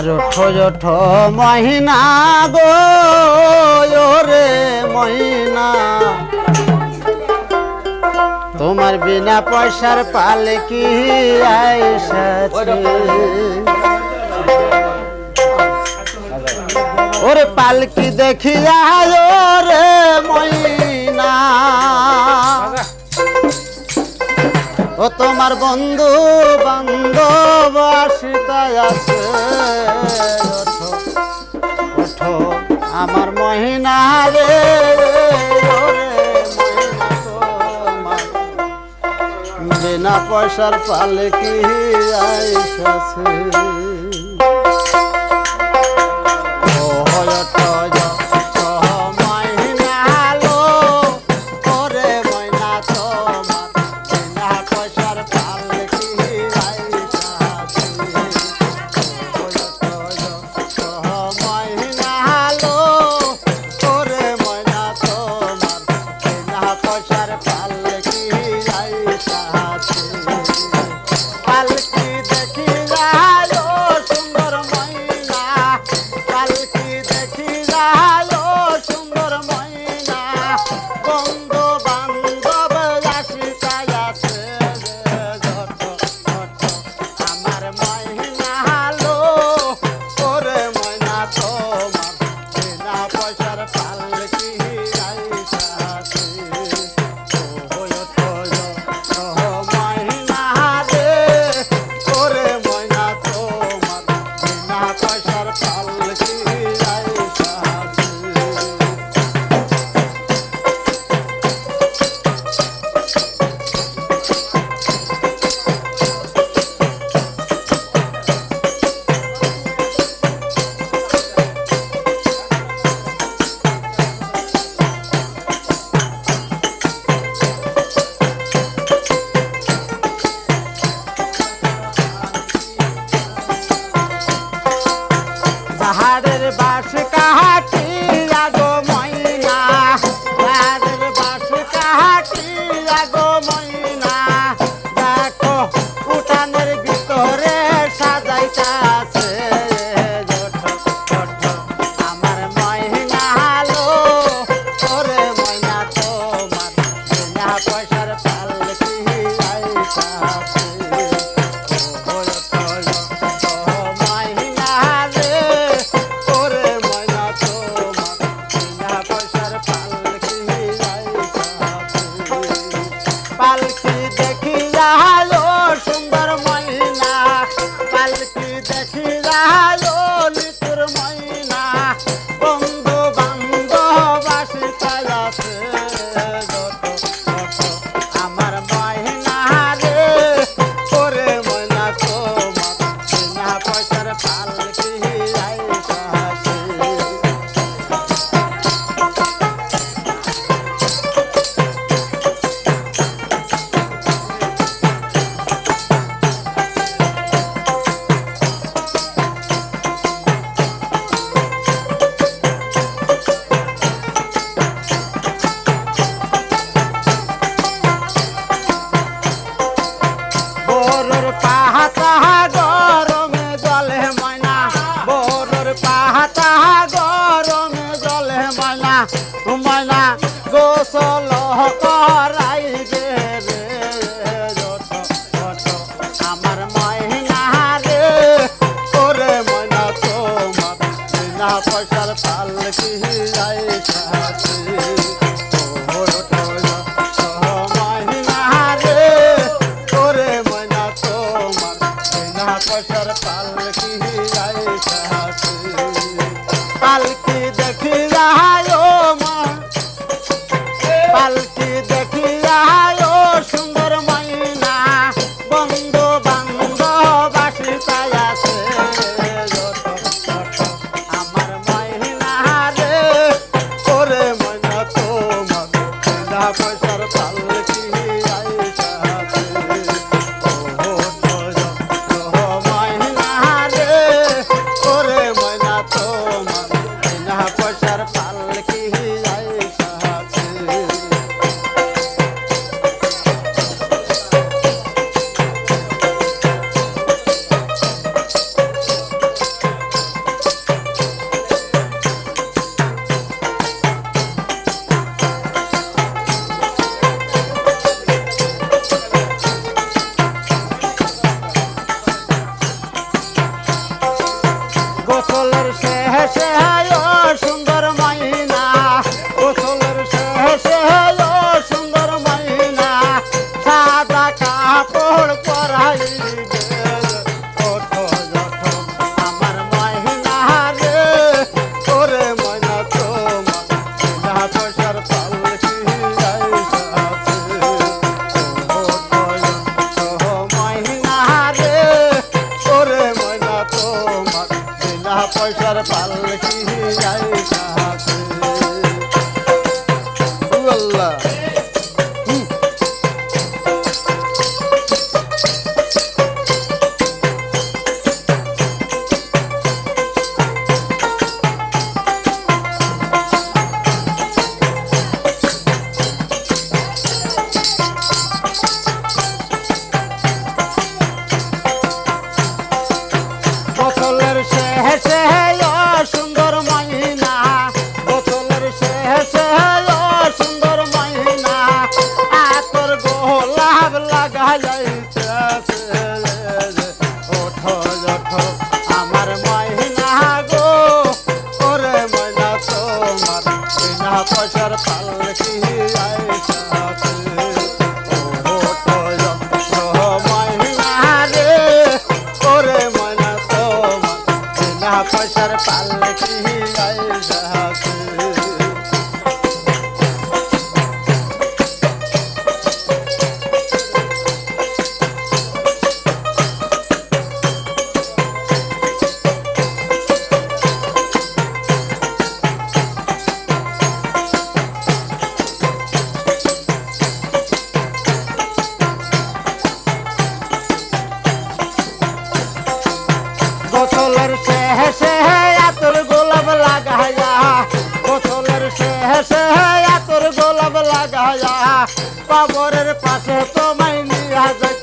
আর ওঠো ওঠো মহিনা গো রে মহিনা, তোমার বিনা পয়সার পালকি আইসাছে। ওরে পালকি দেখিয়া রে মহিনা, ও তোমার বন্ধু বান্ধব আসিতায় আছে। ওঠো ওঠো আমার মহিনা রে, বিনা পয়সার পালকি আইসাছে। পাহাড়ের বাস কাহাটিয়া গো ময়না, পাহাড়ের বাস কাহাটিয়া গো ময়না, দেখো উঠানের ভিতরে সাজাইতাছে। আমার ময়না লো ওরে ময়না, তোমার বিনা পয়সার পালকি আইতাছে। পালকি দেখিয়া সুন্দর ময়না, পালকি দেখিয়া নিতুর ময়না, বন্ধু বান্ধব আসিতায় আছে। আমার ময়না রে ওরে ময়না, তোমার বিনা পয়সার পালকি আইতাছে। পাহাতা গরমে জলে ময়না, বোরর পাহাতা গরমে জলে ময়না, ময়না গোসল করাইবে রে। আমার ময়না রে ওরে ময়না, তোমার বিনা পয়সার পালকি আইতাছে। পালকি দেখিয়া পালকি দেখিয়া সুন্দর ময়না, বন্ধু বান্ধব আসিতায় আছে। আমার ময়না রে ওরে ময়না, তোমার বিনা পয়সার পালকি আইতাছে। ময়না রে ওরে শেষে ও সুন্দর মাইনা, গোসলের শেষে ও সুন্দর মাইনা, সাদা কাপড় পরাইবে। ওঠো ওঠো আমার মাইনা রে, ওরে মাইনা তোমার বিনা পয়সার পালকি আইসাছে। ওঠো ওঠো মাইনা রে, ওরে মাইনা তোমার বিনা পয়সার পালকি আইসাছে। আল্লাহ গোসলের শেষে ও সুন্দর মাইনা, গোসলের শেষে ও সুন্দর মাইনা, আতর গোলাপ লাগাইতেছে। ওঠো ওঠো আমার মাইনা গো, ওরে মাইনা তোমার বিনা পয়সার পালকি আইসাছে। ওঠো ওঠো মাইনা রে, ওরে মাইনা তোমার বিনা পয়সার পালকি আইসাছে। গোসলের শেষে আতর গোলাপ লাগাইয়া, গোসলের শেষে আতর গোলাপ লাগাইয়া, কবরের পাশে তোমায় নিয়ে যাই